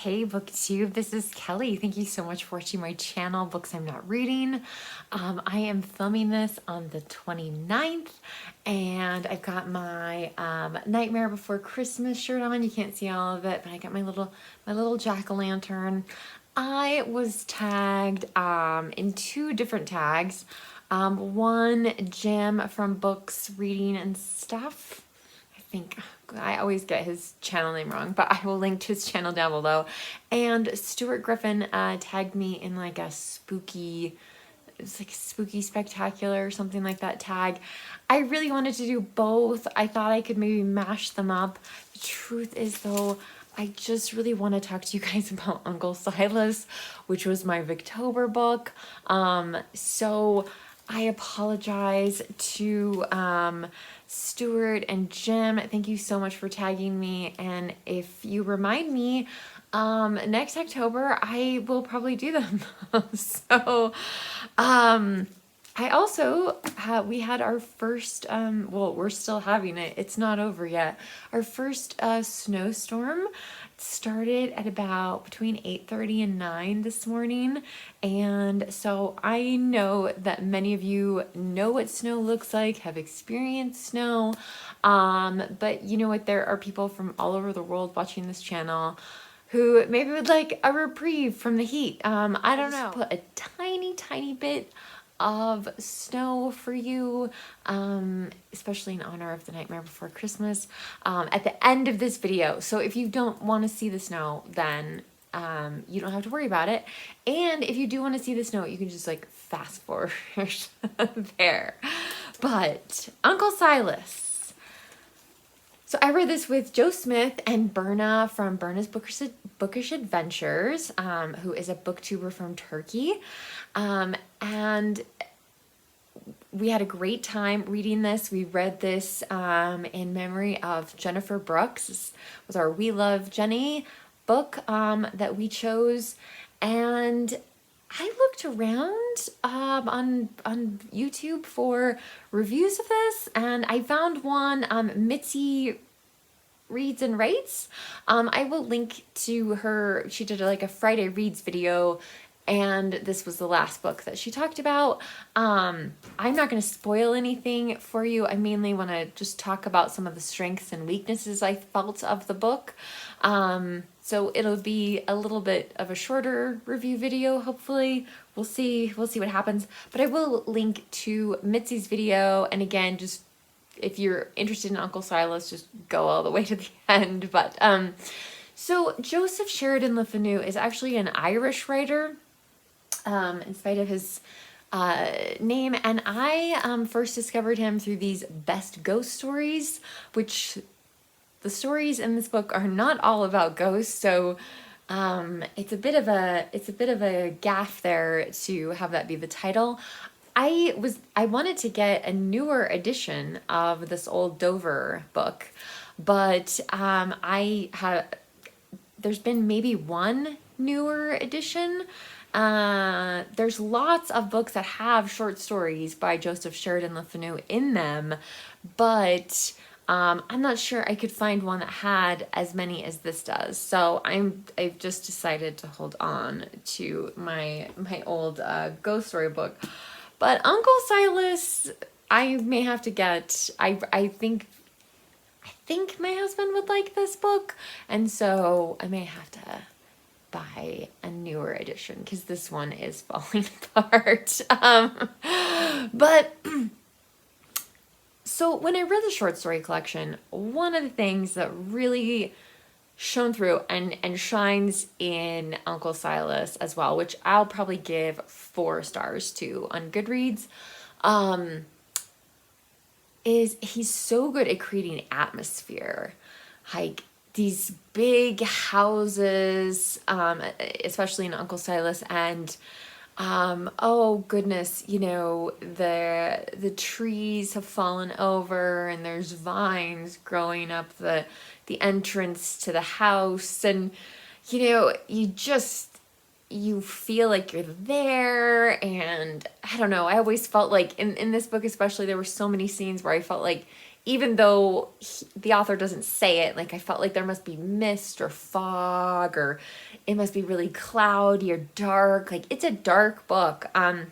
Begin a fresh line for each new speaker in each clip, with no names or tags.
Hey Booktube, this is Kelly. Thank you so much for watching my channel, Books I'm Not Reading. I am filming this on the 29th and I've got my Nightmare Before Christmas shirt on. You can't see all of it, but I got my little jack-o'-lantern. I was tagged in two different tags. One, Jim from Books, Reading, and Stuff. I always get his channel name wrong, but I will link to his channel down below. And Stuart Griffin tagged me in like a spooky, it's like spooky spectacular or something like that tag. I really wanted to do both. I thought I could maybe mash them up. The truth is though, I just really want to talk to you guys about Uncle Silas, which was my Victober book. So I apologize to Stuart and Jim. Thank you so much for tagging me. And if you remind me, next October, I will probably do them. So, I also, we had our first, well, we're still having it. It's not over yet. Our first snowstorm started at about between 8:30 and 9 this morning. And so I know that many of you know what snow looks like, have experienced snow. But you know what? There are people from all over the world watching this channel who maybe would like a reprieve from the heat. I don't know. Put a tiny bit of snow for you, especially in honor of the Nightmare Before Christmas, at the end of this video. So if you don't want to see the snow, then you don't have to worry about it. And if you do want to see the snow, you can just like fast forward there. But Uncle Silas. So I read this with Joe Smith and Berna from Berna's Bookish Adventures, who is a booktuber from Turkey. And we had a great time reading this. We read this in memory of Jennifer Brooks. This was our We Love Jenny book that we chose. And I looked around on YouTube for reviews of this, and I found one, Mitzi Reads and Writes. I will link to her. She did like a Friday Reads video, and this was the last book that she talked about. I'm not going to spoil anything for you. I mainly want to just talk about some of the strengths and weaknesses I felt of the book. So it'll be a little bit of a shorter review video, hopefully. We'll see what happens. But I will link to Mitzi's video, and again, just if you're interested in Uncle Silas, just go all the way to the end. But so Joseph Sheridan LeFanu is actually an Irish writer, in spite of his name, and I first discovered him through these best ghost stories, which the stories in this book are not all about ghosts, so it's a bit of a gaffe there to have that be the title. I wanted to get a newer edition of this old Dover book, but there's been maybe one newer edition. There's lots of books that have short stories by Joseph Sheridan LeFanu in them, but I'm not sure I could find one that had as many as this does. So I've just decided to hold on to my old ghost story book. But Uncle Silas, I may have to get. I think my husband would like this book, and so I may have to buy a newer edition because this one is falling apart. But so when I read the short story collection, one of the things that really shone through and shines in Uncle Silas as well, which I'll probably give 4 stars to on Goodreads, is he's so good at creating atmosphere. Like these big houses, especially in Uncle Silas, and oh goodness, you know, the trees have fallen over and there's vines growing up the entrance to the house, and you know, you feel like you're there. And I don't know, I always felt like in this book especially, there were so many scenes where I felt like even though the author doesn't say it, like I felt like there must be mist or fog, or it must be really cloudy or dark. Like it's a dark book. And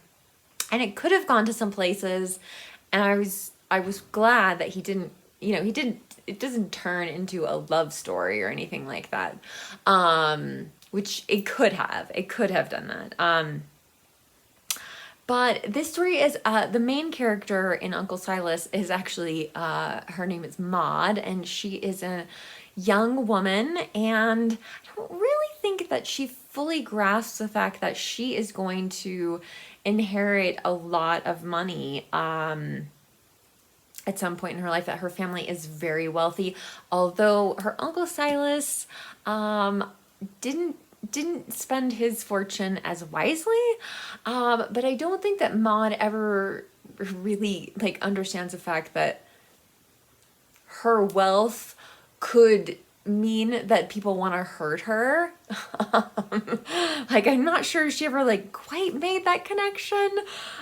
it could have gone to some places, and I was glad that he didn't, it doesn't turn into a love story or anything like that. Which it could have done that. But this story is, the main character in Uncle Silas is actually, her name is Maud, and she is a young woman, and I don't really think that she fully grasps the fact that she is going to inherit a lot of money, at some point in her life, that her family is very wealthy, although her Uncle Silas, didn't spend his fortune as wisely, but I don't think that Maud ever really like understands the fact that her wealth could mean that people want to hurt her. Like I'm not sure she ever like quite made that connection.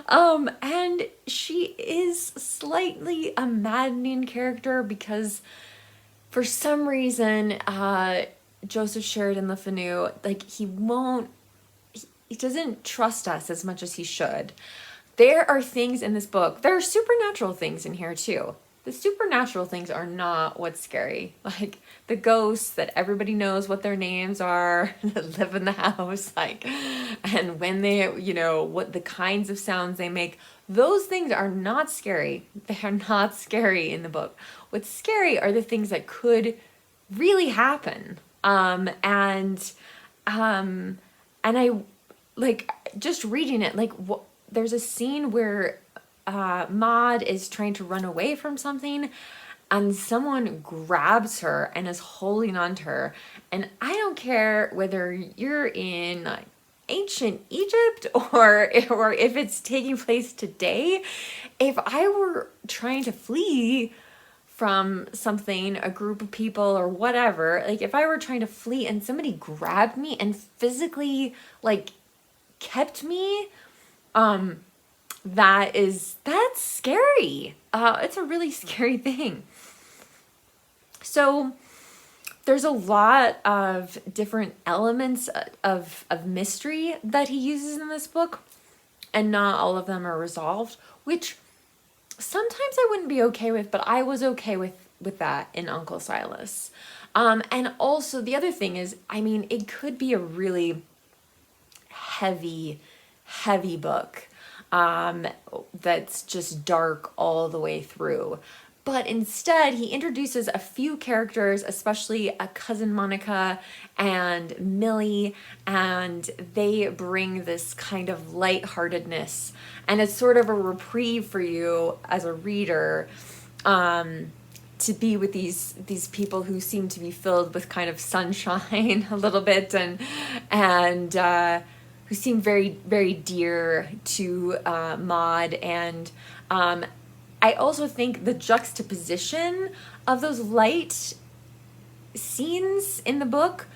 And she is slightly a maddening character because for some reason, Joseph Sheridan LeFanu, like he doesn't trust us as much as he should. There are things in this book, there are supernatural things in here too. The supernatural things are not what's scary. Like the ghosts that everybody knows what their names are, that live in the house, like, and when they, what the kinds of sounds they make, those things are not scary. They are not scary in the book. What's scary are the things that could really happen. And I like just reading it, like there's a scene where Maud is trying to run away from something, and someone grabs her and is holding on to her. And I don't care whether you're in like ancient Egypt or if it's taking place today. If I were trying to flee from something, a group of people or whatever, like if I were trying to flee and somebody grabbed me and physically like kept me, that's scary. It's a really scary thing. So there's a lot of different elements of mystery that he uses in this book, and not all of them are resolved, which sometimes I wouldn't be okay with, but I was okay with that in Uncle Silas. And also the other thing is, I mean, it could be a really heavy book, that's just dark all the way through. But instead, he introduces a few characters, especially a cousin Monica and Millie, and they bring this kind of lightheartedness, and it's sort of a reprieve for you as a reader, to be with these people who seem to be filled with kind of sunshine a little bit, and who seem very, very dear to Maud. And I also think the juxtaposition of those light scenes in the book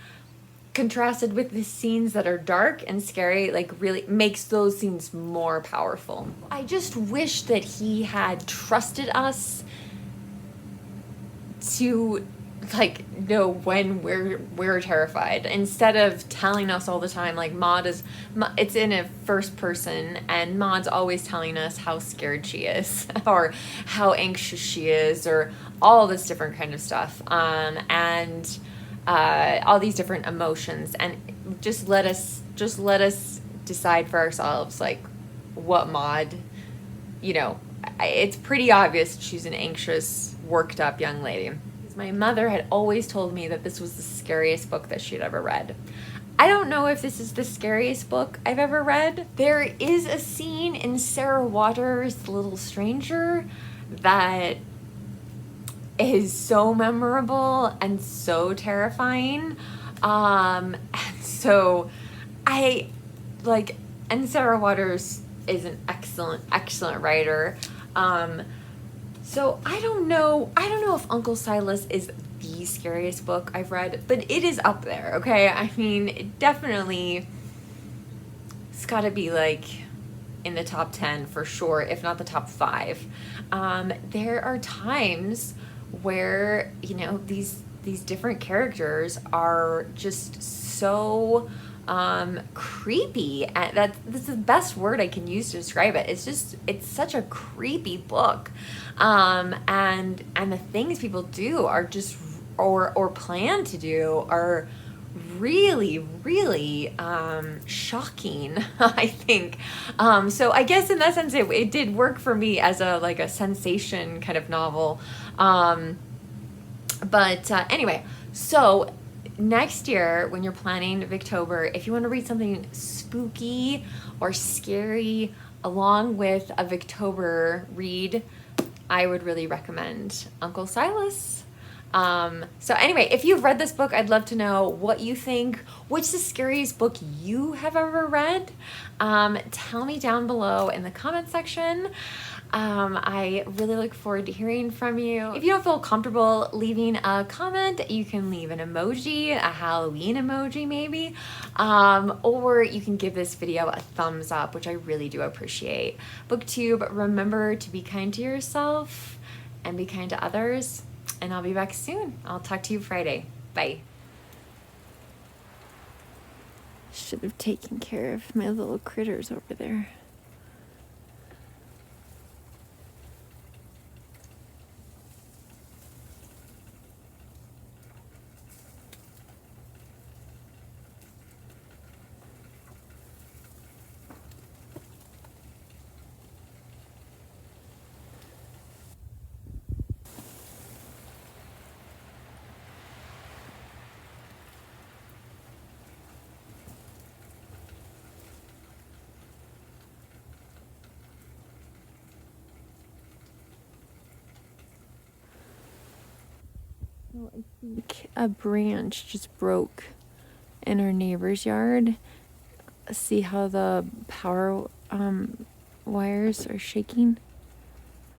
contrasted with the scenes that are dark and scary, like really makes those scenes more powerful. I just wish that he had trusted us to like know when we're terrified, instead of telling us all the time, like it's in a first person, and Maud's always telling us how scared she is or how anxious she is, or all this different kind of stuff, and all these different emotions, and just let us decide for ourselves like what Maud, it's pretty obvious she's an anxious, worked up young lady. My mother had always told me that this was the scariest book that she'd ever read. I don't know if this is the scariest book I've ever read. There is a scene in Sarah Waters' The Little Stranger that is so memorable and so terrifying. And so and Sarah Waters is an excellent writer. So I don't know if Uncle Silas is the scariest book I've read, but it is up there, okay? I mean, it definitely, it's gotta be like in the top 10 for sure, if not the top 5. There are times where, you know, these different characters are just so creepy, and that's the best word I can use to describe it. It's such a creepy book, and the things people do are just, or plan to do, are really, really shocking. I think so I guess in that sense it did work for me as a sensation kind of novel. But anyway, so next year when you're planning Victober, if you want to read something spooky or scary along with a Victober read, I would really recommend Uncle Silas. So anyway, if you've read this book, I'd love to know what you think. What's the scariest book you have ever read? Tell me down below in the comment section. I really look forward to hearing from you. If you don't feel comfortable leaving a comment, you can leave an emoji, a Halloween emoji maybe, or you can give this video a thumbs up, which I really do appreciate. Booktube, remember to be kind to yourself and be kind to others, and I'll be back soon. I'll talk to you Friday. Bye. Should have taken care of my little critters over there. Oh, I think a branch just broke in our neighbor's yard. See how the power wires are shaking?